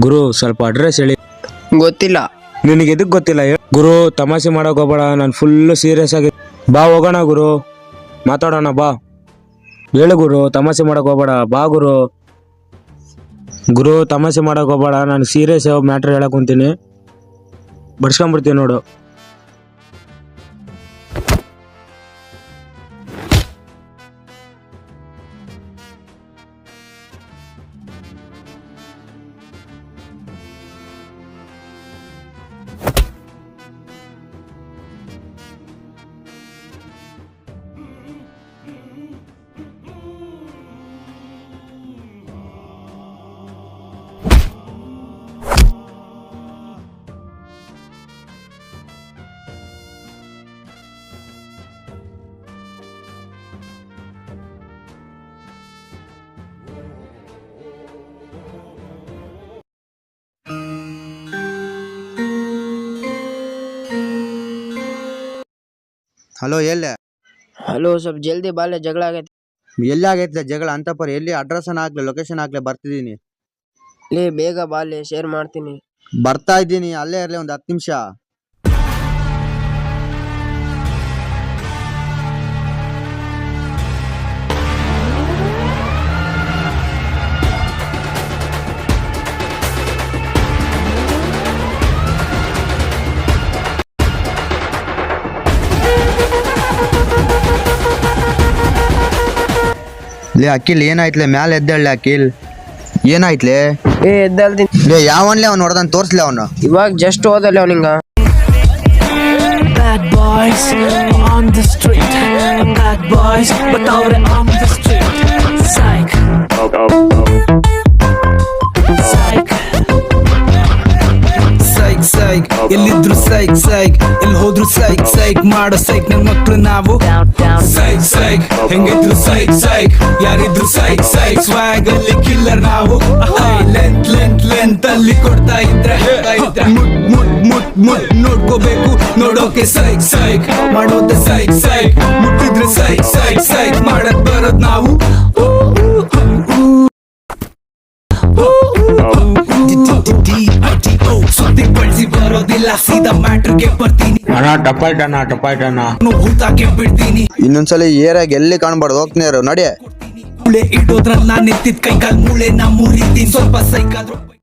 ಗುರು ಸ್ವಲ್ಪ ಅಡ್ರೆಸ್ ಹೇಳಿ. ಗೊತ್ತಿಲ್ಲ. ನಿನಗೆ ಎದಕ್ ಗೊತ್ತಿಲ್ಲ ಗುರು? ತಮಾಷೆ ಮಾಡಕ್ ಹೋಗ್ಬೇಡ, ನಾನು ಫುಲ್ಲು ಸೀರಿಯಸ್ ಆಗಿ. ಬಾ ಹೋಗೋಣ ಗುರು, ಮಾತಾಡೋಣ ಬಾ. ಹೇಳು ಗುರು, ತಮಾಷೆ ಮಾಡಕ್ ಹೋಗ್ಬೇಡ, ಬಾ ಗುರು. ಗುರು ತಮಾಷೆ ಮಾಡಕ್ ಹೋಗ್ಬೇಡ, ನಾನು ಸೀರಿಯಸ್ ಮ್ಯಾಟ್ರ್ ಹೇಳಕ್ ಕುಂತೀನಿ, ಬಡ್ಸ್ಕೊಂಡ್ಬಿಡ್ತೀನಿ ನೋಡು. ಹಲೋ, ಎಲ್ಲೆ? ಹಲೋ, ಸ್ವಲ್ಪ ಜಲ್ದಿ ಬಾಲೆ, ಜಗಳ ಆಗೈತೆ. ಎಲ್ಲಿ ಆಗೈತೆ ಜಗಳ? ಅಂತಪರ ಎಲ್ಲಿ? ಅಡ್ರೆಸ್ ಹಾಕ್ಲೆ, ಲೊಕೇಶನ್ ಹಾಕ್ಲೆ, ಬರ್ತಿದ್ದೀನಿ. ಲೇ ಬೇಗ ಬಾಲೆ, ಶೇರ್ ಮಾಡ್ತೀನಿ. ಬರ್ತಾ ಇದ್ದೀನಿ, ಅಲ್ಲೇ ಇರಲಿ ಒಂದು 10 ನಿಮಿಷ. ಲೇ ಅಖಿಲ್, ಏನಾಯ್ತಲೆ? ಮ್ಯಾಲೆ ಎದ್ದೇಳ ಅಖಿಲ್, ಏನಾಯ್ತಲೆ? ಎದ್ದಲ್ತೀನಿ. ಲೇ ಯಾವನ್ಲೇ ಅವ್ನು ಹೊಡೆದನ್? ತೋರ್ಸ್ಲೆ ಅವನು. ಇವಾಗ just ಹೋದಲ್ಲ ಅವನಿಂಗ. Bad boys on the street. Bad boys, but ಅವ್ರೆ on the street. Psych. Psych. Psych, psych. ಎಲ್ಲಿದ್ರು ಸೈಕ್ ಸೈಕ್, ಎಲ್ಲಿ ಹೋದ್ರು ಸೈಕ್ ಸೈಕ್ ಮಾಡೋ ಸೈಕ್ ನನ್ ಮಕ್ಳು ನಾವು. ಸೈಕ್ ಸೈಕ್, ಹೆಂಗಿದ್ರು ಸೈಕ್ ಸೈಕ್, ಯಾರಿದ್ರು ಸೈಕ್ ಸೈಕ್, ಸ್ವಾಗ್ ಅಲ್ಲಿ ಕಿಲ್ಲರ್ ನಾವು. ಲೆಂತ್ ಲೆಂತ್ ಲೆಂತ್ ಅಲ್ಲಿ ಕೊಡ್ತಾ ಇದ್ರೆ ಮುಟ್ ಮುಟ್ ಮುಟ್ ಮುಟ್ ನೋಡ್ಕೋಬೇಕು, ನೋಡೋಕೆ ಸೈಕ್ ಸೈಕ್, ಮಾಡೋದೆ ಸೈಕ್ ಸೈಕ್, ಮುಟ್ಟಿದ್ರೆ ಸೈಕ್ ಸೈಕ್ ಸೈಕ್ ಮಾಡಕ್ ಬರೋದ್ ನಾವು. ಸುದ್ದಿ ಬಳಸಿ ಬರೋದಿಲ್ಲ, ಸೀದಾ ಮ್ಯಾಟ್ರಿಗೆ ಬರ್ತೀನಿ. ಅಣ್ಣ ಟಪಾಯ್ಟಣ್ಣ, ಟಪಾಯ್ಟಣ್ಣ ಹೂತಾಕೆ ಬಿಡ್ತೀನಿ. ಇನ್ನೊಂದ್ಸಲ ಏರಾಗಿ ಎಲ್ಲಿ ಕಾಣ್ಬಾರ್ದು, ಹೋಗ್ತೀನಿ ನಡಿಯೇ. ಮೂಳೆ ಇಡೋದ್ರಲ್ಲ, ನೆತ್ತಿದ್ ಕೈಕಾಲ್ ಮೂಳೆ ನಾ ಮುರಿತೀನಿ. ಸ್ವಲ್ಪ ಸೈಕ್ ಆದ್ರೂ